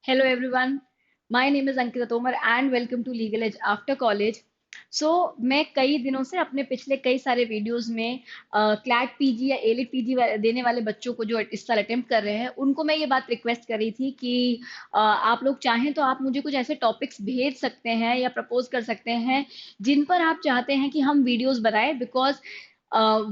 Hello everyone, my name is Ankita Tomar and welcome to Legal Edge After College. मैं कई दिनों से अपने पिछले कई सारे वीडियोस में क्लैट पीजी या एलिट पीजी देने वाले बच्चों को जो इस साल अटेम्प्ट कर रहे हैं उनको मैं ये बात रिक्वेस्ट कर रही थी कि आप लोग चाहें तो आप मुझे कुछ ऐसे टॉपिक्स भेज सकते हैं या प्रपोज कर सकते हैं जिन पर आप चाहते हैं कि हम वीडियोस बनाएं because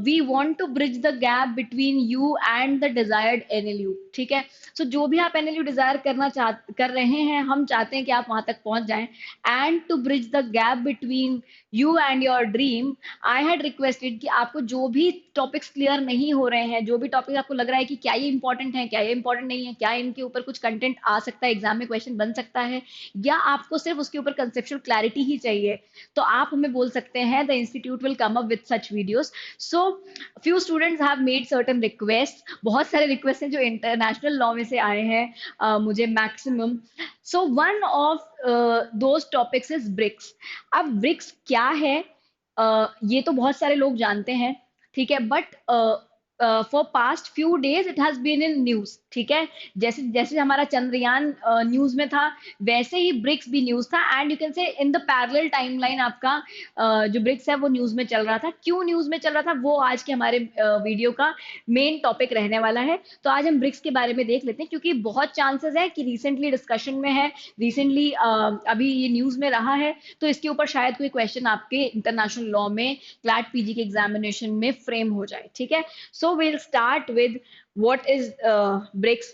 we want to bridge the gap between you and the desired NLU. ठीक है। जो भी आप एनएलयू डिजायर कर रहे हैं हम चाहते हैं कि आप वहां तक पहुंच जाएं and to bridge the gap between you and your dream. I had requested कि आपको जो भी टॉपिक्स क्लियर नहीं हो रहे हैं, जो भी टॉपिक आपको लग रहा है कि क्या ये इंपॉर्टेंट है, क्या ये इंपॉर्टेंट नहीं है, क्या इनके ऊपर कुछ कंटेंट आ सकता है, एग्जाम में क्वेश्चन बन सकता है, या आपको सिर्फ उसके ऊपर कंसेप्चुअल क्लैरिटी ही चाहिए, तो आप हमें बोल सकते हैं। The institute will come up with such videos. So few students have made certain request, बहुत सारे रिक्वेस्ट हैं जो इंटरनेशनल लॉ में से आए हैं, मुझे maximum. So one of those topics is BRICS. अब ब्रिक्स क्या है, ये तो बहुत सारे लोग जानते हैं, ठीक है, but for past few days it has been in news. ठीक है। जैसे जैसे हमारा चंद्रयान न्यूज में था, वैसे ही ब्रिक्स भी न्यूज था and you can say in the parallel timeline आपका जो ब्रिक्स है वो न्यूज में चल रहा था। क्यों न्यूज में चल रहा था वो आज के हमारे वीडियो का मेन टॉपिक रहने वाला है। तो आज हम ब्रिक्स के बारे में देख लेते हैं क्योंकि बहुत चांसेस है कि रिसेंटली डिस्कशन में है, रिसेंटली अभी ये न्यूज में रहा है, तो इसके ऊपर शायद कोई क्वेश्चन आपके इंटरनेशनल लॉ में क्लैट पीजी के एग्जामिनेशन में फ्रेम हो जाए। ठीक है। So we'll start with what is BRICS.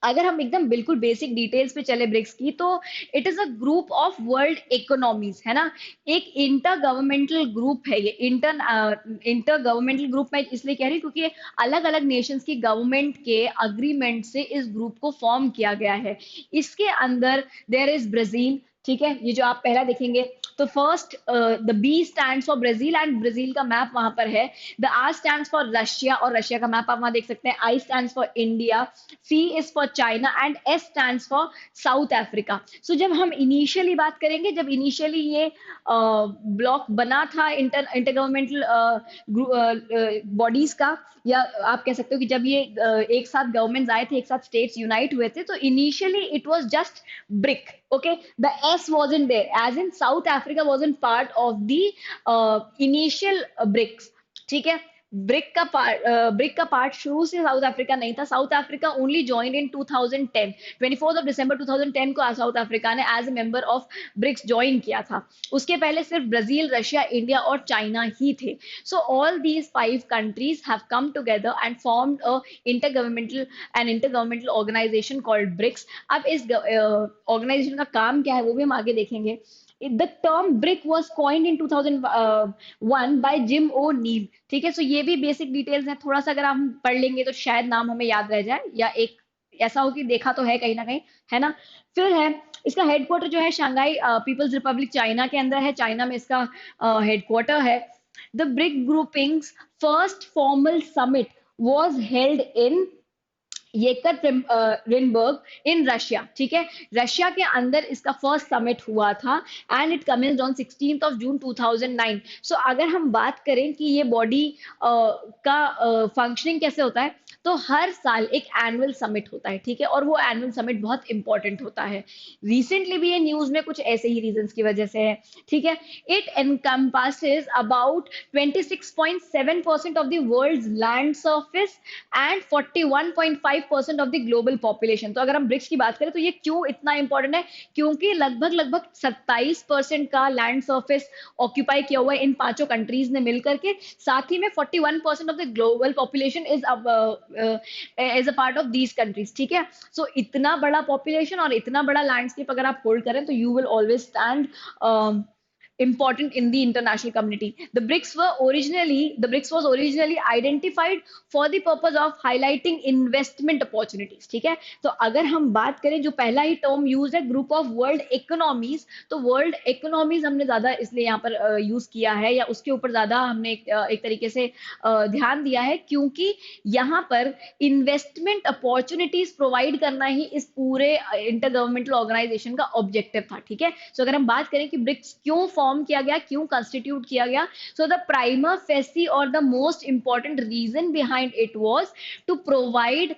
अगर हम एकदम बिल्कुल बेसिक डिटेल्स पे चले ब्रिक्स की, तो it is a group of world economies, है ना। एक इंटर गवर्नमेंटल ग्रुप है ये। इंटर गवर्नमेंटल ग्रुप मैं इसलिए कह रही हूँ क्योंकि अलग अलग नेशंस की गवर्नमेंट के अग्रीमेंट से इस ग्रुप को फॉर्म किया गया है। इसके अंदर देयर इज ब्राजील। ठीक है। ये जो आप पहला देखेंगे, तो first the B stand for Brazil and Brazil का मैप वहां पर है। The R stand for Russia और रशिया का मैप आप वहां देख सकते हैं। I stand for India, C is for China and S stand for South Africa. So जब हम इनिशियली बात करेंगे, जब इनिशियली ये ब्लॉक बना था इंटर गवर्नमेंटल बॉडीज का, या आप कह सकते हो कि जब ये एक साथ गवर्नमेंट आए थे, एक साथ स्टेट्स यूनाइट हुए थे, तो initially it was just brick. Okay, the S wasn't there, as in South Africa wasn't part of the initial BRICS. ठीक है। ब्रिक का पार्ट शुरू से साउथ अफ्रीका नहीं था। South Africa only join in 2010, 24 दिसंबर 2010 को साउथ अफ्रीका ने as a member of BRICS join किया था। उसके पहले सिर्फ ब्राजील, रशिया, इंडिया और चाइना ही थे। So all these 5 countries have come together and formed a intergovernmental organisation called BRICS. अब इस ऑर्गेनाइजेशन का काम क्या है वो भी हम आगे देखेंगे। The term BRIC was coined in 2001 by Jim O'Neill। ठीक है। सो ये भी बेसिक डिटेल्स हैं, थोड़ा सा अगर हम पढ़ लेंगे तो शायद नाम हमें याद रह जाए, या एक ऐसा हो कि देखा तो है कहीं ना कहीं, है ना। फिर है इसका हेडक्वार्टर जो है शंघाई पीपल्स रिपब्लिक चाइना के अंदर है। चाइना में इसका हेडक्वार्टर है। The BRIC groupings first formal summit was held in Yekaterinburg in Russia. ठीक है। रशिया के अंदर इसका फर्स्ट समिट हुआ था and it commenced on 16th of June 2009। सो अगर हम बात करें कि ये बॉडी का फंक्शनिंग कैसे होता है, तो हर साल एक एनुअल समिट होता है। ठीक है। और वो एनुअल समिट बहुत इंपॉर्टेंट होता है। रिसेंटली भी ये न्यूज में कुछ ऐसे ही रीजंस की वजह से है। ठीक है। It encompasses about 26.7% of the world's land surface and 41.5% of the global population. तो अगर हम ब्रिक्स की बात करें तो ये क्यों इतना इंपॉर्टेंट है, क्योंकि लगभग लगभग 27% का लैंड सर्फेस ऑक्यूपाई किया हुआ है इन पांचों कंट्रीज ने मिलकर के। साथ ही में 41% of the global population is as a part of these countries. ठीक है। सो इतना बड़ा पॉपुलेशन और इतना बड़ा लैंडस्केप अगर आप होल्ड करें तो you will always stand important in the international community. The BRICS was originally identified for the purpose of highlighting investment opportunities. ठीक है। तो अगर हम बात करें जो पहला ही टर्म यूज है ग्रुप ऑफ वर्ल्ड इकोनॉमीज, तो वर्ल्ड इकोनॉमीज हमने ज्यादा इसलिए यहाँ पर यूज किया है, या उसके ऊपर ज्यादा हमने एक तरीके से ध्यान दिया है, क्योंकि यहाँ पर इन्वेस्टमेंट अपॉर्चुनिटीज प्रोवाइड करना ही इस पूरे इंटर गवर्नमेंटल ऑर्गेनाइजेशन का ऑब्जेक्टिव था। ठीक है। सो अगर हम बात करें कि ब्रिक्स क्यों फॉर्म किया गया, क्यों कंस्टिट्यूट किया गया, सो द प्राइमर फेसी और the most important reason behind it was to provide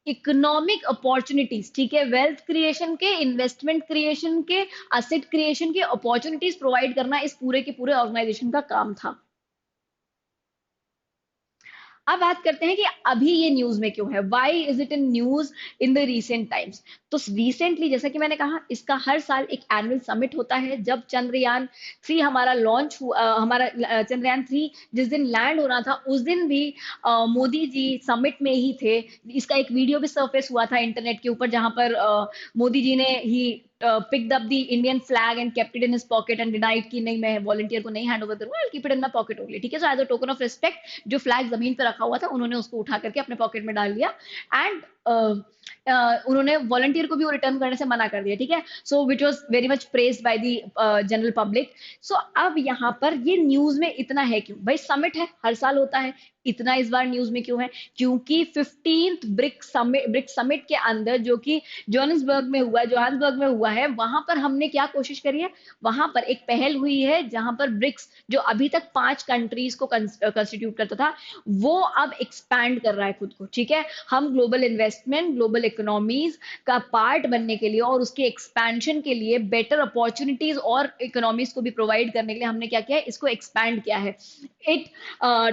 economic opportunities, ठीक है, वेल्थ क्रिएशन के, इन्वेस्टमेंट क्रिएशन के, असेट क्रिएशन के अपॉर्चुनिटीज प्रोवाइड करना इस पूरे के पूरे ऑर्गेनाइजेशन का काम था। अब बात करते हैं कि अभी ये न्यूज में क्यों है, why is it in news in the recent times. तो रिसेंटली जैसा कि मैंने कहा, इसका हर साल एक एनुअल समिट होता है। जब चंद्रयान 3 हमारा लॉन्च हुआ, चंद्रयान 3 जिस दिन लैंड होना था उस दिन भी मोदी जी समिट में ही थे। इसका एक वीडियो भी सरफेस हुआ था इंटरनेट के ऊपर, जहां पर मोदी जी ने ही picked up the Indian flag and kept it in his pocket and denied कि नहीं, मैं वॉलंटियर को नहीं हैंड ओवर करूंगा, I keep it in my pocket only, ठीक है। So as a token of respect जो फ्लैग जमीन पर रखा हुआ था उन्होंने उसको उठा करके अपने पॉकेट में डाल लिया। एंड उन्होंने वॉलंटियर को भी वो रिटर्न करने से मना कर दिया, ठीक है। So which was very much praised by the general public. So अब यहाँ पर ये न्यूज में इतना है क्यों भाई, समिट है, हर साल होता है, इतना इस बार न्यूज में क्यों है? क्योंकि 15th ब्रिक्स समिट के अंदर, जो कि जोहान्सबर्ग में हुआ है, वहां पर हमने क्या कोशिश करी है, वहां पर एक पहल हुई है जहां पर ब्रिक्स जो अभी तक 5 कंट्रीज को कंस्टिट्यूट करता था, वो अब एक्सपैंड कर रहा है खुद को, ठीक है। हम ग्लोबल इन्वेस्टमेंट, ग्लोबल इकोनॉमीज का पार्ट बनने के लिए और उसके एक्सपेंशन के लिए, बेटर अपॉर्चुनिटीज और इकोनॉमीज को भी प्रोवाइड करने के लिए हमने क्या किया है, इसको एक्सपैंड किया है। It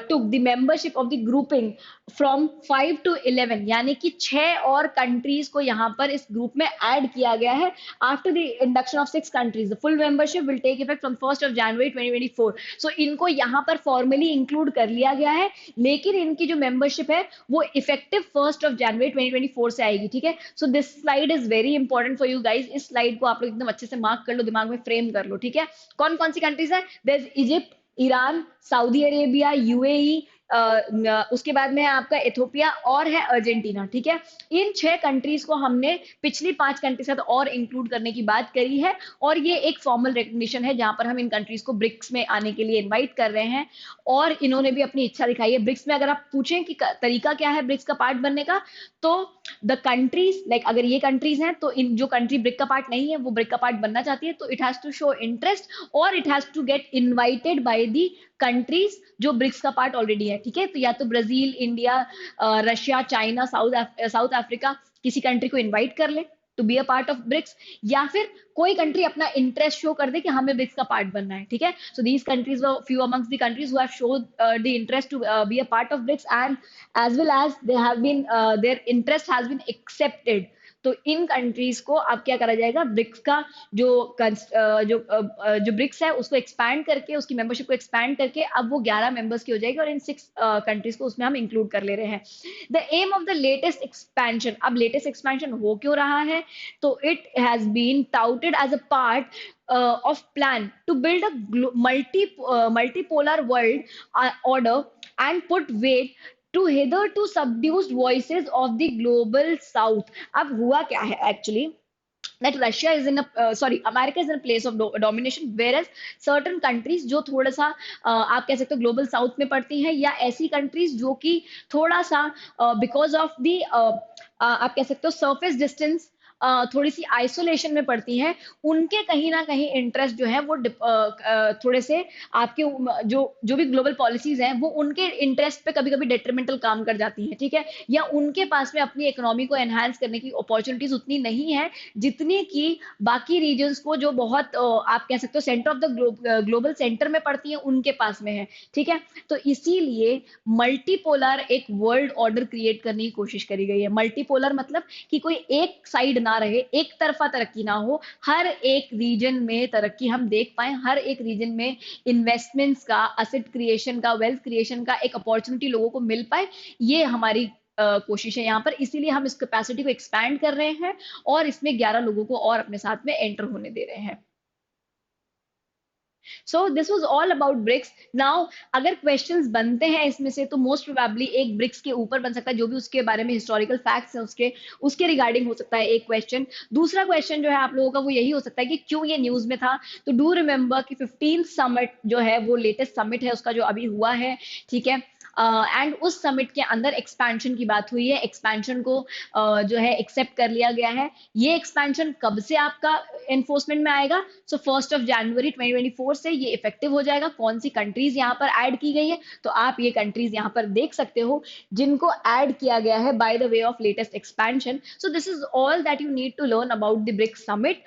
took the membership of the grouping from 5 to 11, यानी कि 6 और कंट्रीज को यहाँ पर इस ग्रुप में ऐड किया गया है। After the induction of 6 countries the full membership will take effect from 1 January 2024। So इनको यहाँ पर फॉर्मली इंक्लूड कर लिया गया है, लेकिन इनकी जो मेंबरशिप है वो इफेक्टिव 1 जनवरी 2024 से आएगी, ठीक है। So this slide is very important for you guys. इस स्लाइड को आप लोग एकदम अच्छे से मार्क कर लो, दिमाग में फ्रेम कर लो, ठीक है। कौन कौन सी कंट्रीज है? There is Egypt, Iran, Saudi Arabia, UAE, उसके बाद में है आपका इथोपिया और है अर्जेंटीना, ठीक है। इन 6 कंट्रीज को हमने पिछली 5 कंट्री के साथ और इंक्लूड करने की बात करी है, और ये एक फॉर्मल रिकग्निशन है जहां पर हम इन कंट्रीज को ब्रिक्स में आने के लिए इनवाइट कर रहे हैं, और इन्होंने भी अपनी इच्छा दिखाई है। ब्रिक्स में अगर आप पूछें कि तरीका क्या है ब्रिक्स का पार्ट बनने का, तो द कंट्रीज लाइक, अगर ये कंट्रीज हैं तो इन जो कंट्री ब्रिक का पार्ट नहीं है वो ब्रिक का पार्ट बनना चाहती है, तो it has to show interest और it has to get invited by the countries जो ब्रिक्स का पार्ट ऑलरेडी है, ठीक है। तो या तो Brazil, India, Russia, China, South Africa किसी कंट्री को इनवाइट कर ले to be a part of BRICS, या फिर कोई कंट्री अपना इंटरेस्ट शो कर दे कि हमें ब्रिक्स का पार्ट बनना है, ठीक है। So these countries were few amongst the countries who have showed the interest to be a part of BRICS, and as well as they have been their interest has been accepted। तो इन countries को अब क्या करा जाएगा, BRICS का जो जो BRICS है उसको एक्सपैंड करके, उसकी मेंबरशिप को एक्सपैंड करके अब वो 11 मेंबर्स की हो जाएगी, और इन 6 कंट्रीज को उसमें हम इंक्लूड कर ले रहे हैं। The aim of the latest expansion, अब लेटेस्ट एक्सपेंशन हो क्यों रहा है, तो it has been touted as a part of plan to build a multipolar world order and put weight to hitherto subdued voices of the global south। अब हुआ क्या है actually, that Russia is in a America is in a place of domination, whereas certain countries जो थोड़ा सा आप कह सकते हो ग्लोबल साउथ में पड़ती हैं, या ऐसी कंट्रीज जो कि थोड़ा सा बिकॉज ऑफ दी आप कह सकते हो सरफेस डिस्टेंस थोड़ी सी आइसोलेशन में पड़ती हैं, उनके कहीं ना कहीं इंटरेस्ट जो है वो थोड़े से आपके जो जो भी ग्लोबल पॉलिसीज हैं वो उनके इंटरेस्ट पे कभी कभी डेट्रीमेंटल काम कर जाती हैं, ठीक है। या उनके पास में अपनी इकोनॉमी को एनहांस करने की अपॉर्चुनिटीज उतनी नहीं है जितनी कि बाकी रीजन्स को, जो बहुत आप कह सकते हो centre of the global centre में पड़ती हैं, उनके पास में है, ठीक है। तो इसीलिए मल्टीपोलर एक वर्ल्ड ऑर्डर क्रिएट करने की कोशिश करी गई है। मल्टीपोलर मतलब कि कोई एक साइड ना रहे, एक तरफा तरक्की ना हो, हर एक रीजन में तरक्की हम देख पाए, हर एक रीजन में इन्वेस्टमेंट्स का, असेट क्रिएशन का, वेल्थ क्रिएशन का एक अपॉर्चुनिटी लोगों को मिल पाए, ये हमारी कोशिश है यहाँ पर। इसीलिए हम इस कैपेसिटी को एक्सपैंड कर रहे हैं और इसमें 11 लोगों को और अपने साथ में एंटर होने दे रहे हैं। So this was all about BRICS. Now अगर क्वेश्चंस बनते हैं इसमें से, तो मोस्ट प्रोबेबली एक ब्रिक्स के ऊपर बन सकता है, जो भी उसके बारे में हिस्टोरिकल फैक्ट्स हैं उसके रिगार्डिंग हो सकता है एक क्वेश्चन। दूसरा क्वेश्चन जो है आप लोगों का वो यही हो सकता है कि क्यों ये न्यूज में था। तो डू रिमेम्बर कि 15th समिट जो है वो लेटेस्ट समिट है उसका जो अभी हुआ है, ठीक है। एंड उस समिट के अंदर एक्सपेंशन की बात हुई है, एक्सपेंशन को जो है एक्सेप्ट कर लिया गया है। ये एक्सपेंशन कब से आपका एनफोर्समेंट में आएगा? सो 1 जनवरी 2024 से ये इफेक्टिव हो जाएगा। कौन सी कंट्रीज यहाँ पर ऐड की गई है, तो आप ये कंट्रीज यहाँ पर देख सकते हो जिनको ऐड किया गया है by the way of latest expansion. So this is all that you need to learn about the BRICS summit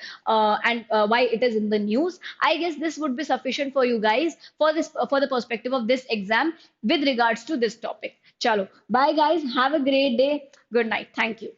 and why it is in the news. I guess this would be sufficient for you guys for the perspective of this exam with regards to this topic. Chalo, bye guys, have a great day, good night, thank you.